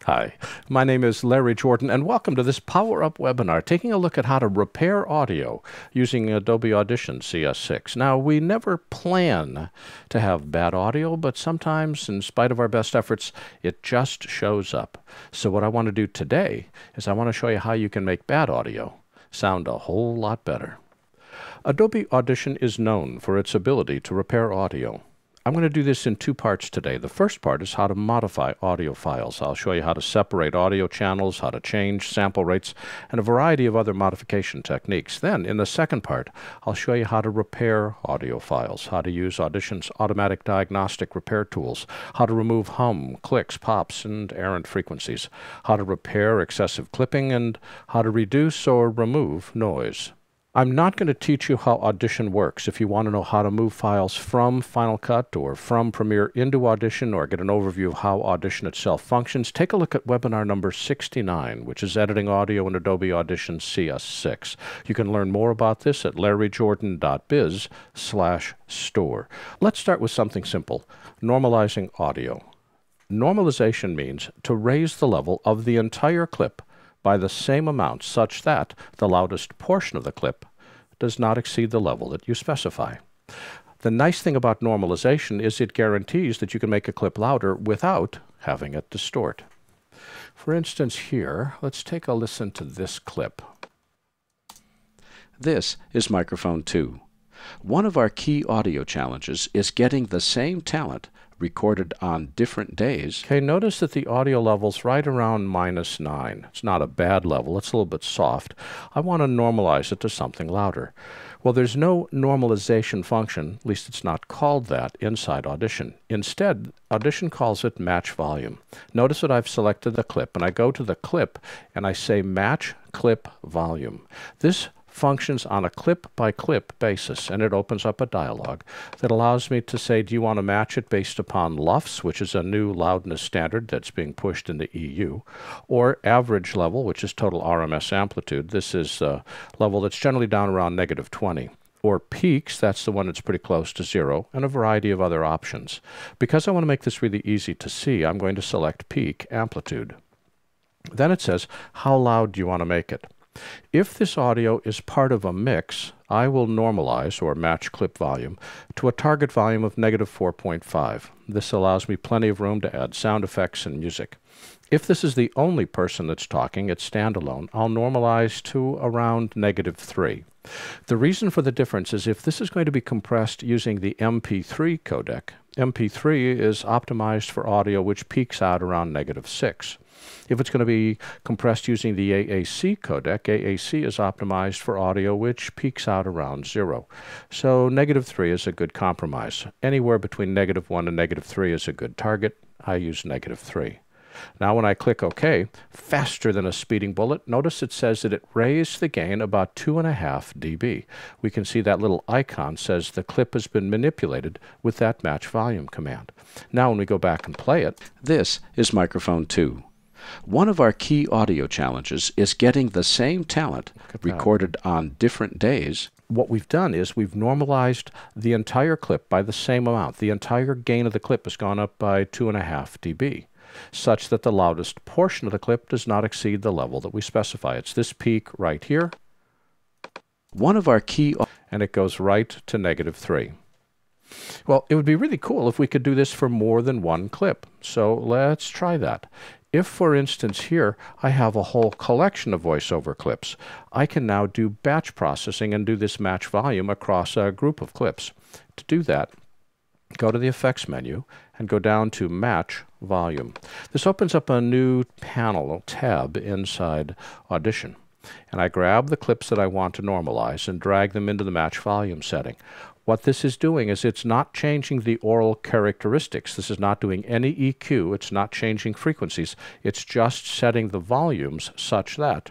Hi, my name is Larry Jordan, and welcome to this Power Up webinar, taking a look at how to repair audio using Adobe Audition CS6. Now, we never plan to have bad audio, but sometimes, in spite of our best efforts, it just shows up. So what I want to do today is I want to show you how you can make bad audio sound a whole lot better. Adobe Audition is known for its ability to repair audio. I'm going to do this in two parts today. The first part is how to modify audio files. I'll show you how to separate audio channels, how to change sample rates, and a variety of other modification techniques. Then, in the second part, I'll show you how to repair audio files, how to use Audition's automatic diagnostic repair tools, how to remove hum, clicks, pops, and errant frequencies, how to repair excessive clipping, and how to reduce or remove noise. I'm not going to teach you how Audition works. If you want to know how to move files from Final Cut or from Premiere into Audition or get an overview of how Audition itself functions, take a look at webinar number 69, which is Editing Audio in Adobe Audition CS6. You can learn more about this at larryjordan.biz/store. Let's start with something simple, normalizing audio. Normalization means to raise the level of the entire clip by the same amount such that the loudest portion of the clip does not exceed the level that you specify. The nice thing about normalization is it guarantees that you can make a clip louder without having it distort. For instance here, let's take a listen to this clip. This is microphone 2. One of our key audio challenges is getting the same talent recorded on different days. Okay, notice that the audio level's right around -9. It's not a bad level, it's a little bit soft. I want to normalize it to something louder. Well, there's no normalization function, at least it's not called that, inside Audition. Instead, Audition calls it match volume. Notice that I've selected the clip, and I go to the clip and I say match clip volume. This functions on a clip-by-clip basis, and it opens up a dialog that allows me to say, do you want to match it based upon LUFS, which is a new loudness standard that's being pushed in the EU, or average level, which is total RMS amplitude. This is a level that's generally down around -20. Or peaks, that's the one that's pretty close to 0, and a variety of other options. Because I want to make this really easy to see, I'm going to select peak amplitude. Then it says, how loud do you want to make it? If this audio is part of a mix, I will normalize, or match clip volume, to a target volume of -4.5. This allows me plenty of room to add sound effects and music. If this is the only person that's talking, it's standalone, I'll normalize to around -3. The reason for the difference is if this is going to be compressed using the MP3 codec, MP3 is optimized for audio which peaks out around -6. If it's going to be compressed using the AAC codec, AAC is optimized for audio which peaks out around 0. So -3 is a good compromise. Anywhere between -1 and -3 is a good target. I use -3. Now when I click OK, faster than a speeding bullet, notice it says that it raised the gain about 2.5 dB. We can see that little icon says the clip has been manipulated with that match volume command. Now when we go back and play it, this is microphone 2. One of our key audio challenges is getting the same talent recorded on different days. What we've done is we've normalized the entire clip by the same amount. The entire gain of the clip has gone up by 2.5 dB, such that the loudest portion of the clip does not exceed the level that we specify. It's this peak right here. One of our key, and it goes right to -3. Well, it would be really cool if we could do this for more than one clip. So let's try that. If, for instance, here I have a whole collection of voiceover clips, I can now do batch processing and do this match volume across a group of clips. To do that, go to the Effects menu and go down to Match Volume. This opens up a new panel, a tab inside Audition. And I grab the clips that I want to normalize and drag them into the Match Volume setting. What this is doing is it's not changing the aural characteristics. This is not doing any EQ. It's not changing frequencies. It's just setting the volumes such that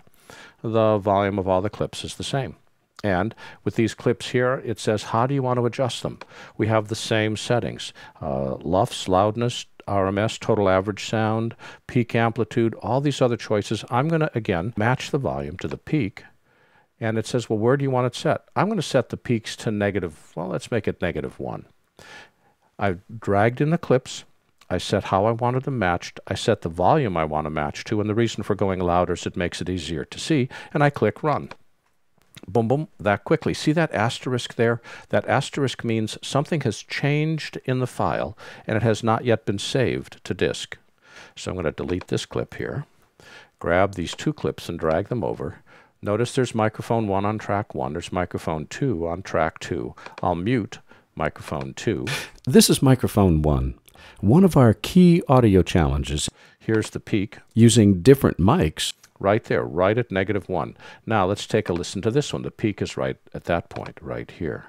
the volume of all the clips is the same. And with these clips here, it says, how do you want to adjust them? We have the same settings. LUFS, loudness, RMS, total average sound, peak amplitude, all these other choices. I'm going to, again, match the volume to the peak. And it says, well, where do you want it set? I'm going to set the peaks to let's make it -1. I've dragged in the clips. I set how I wanted them matched, I set the volume I want to match to, and the reason for going louder is it makes it easier to see, and I click Run. Boom, boom, that quickly. See that asterisk there? That asterisk means something has changed in the file, and it has not yet been saved to disk. So I'm going to delete this clip here, grab these two clips and drag them over. Notice there's microphone 1 on track 1, there's microphone 2 on track 2. I'll mute microphone 2. This is microphone 1. One of our key audio challenges. Here's the peak using different mics right there, right at -1. Now let's take a listen to this one. The peak is right at that point, right here.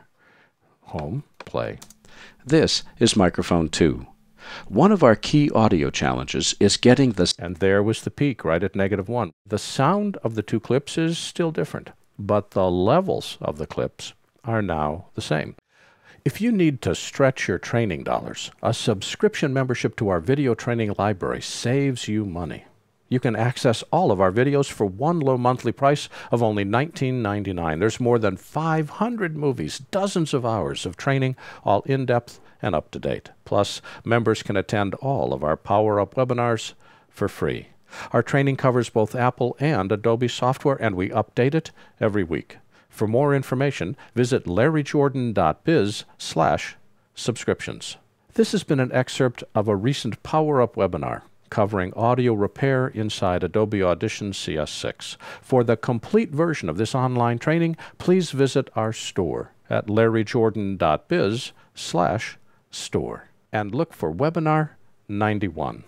Home, play. This is microphone 2. One of our key audio challenges is getting this, and there was the peak right at -1. The sound of the two clips is still different, but the levels of the clips are now the same. If you need to stretch your training dollars, a subscription membership to our video training library saves you money. You can access all of our videos for one low monthly price of only $19.99. There's more than 500 movies, dozens of hours of training, all in-depth and up-to-date. Plus, members can attend all of our Power Up webinars for free. Our training covers both Apple and Adobe software, and we update it every week. For more information, visit larryjordan.biz/subscriptions. This has been an excerpt of a recent Power Up webinar covering audio repair inside Adobe Audition CS6. For the complete version of this online training, please visit our store at larryjordan.biz/store and look for webinar 91.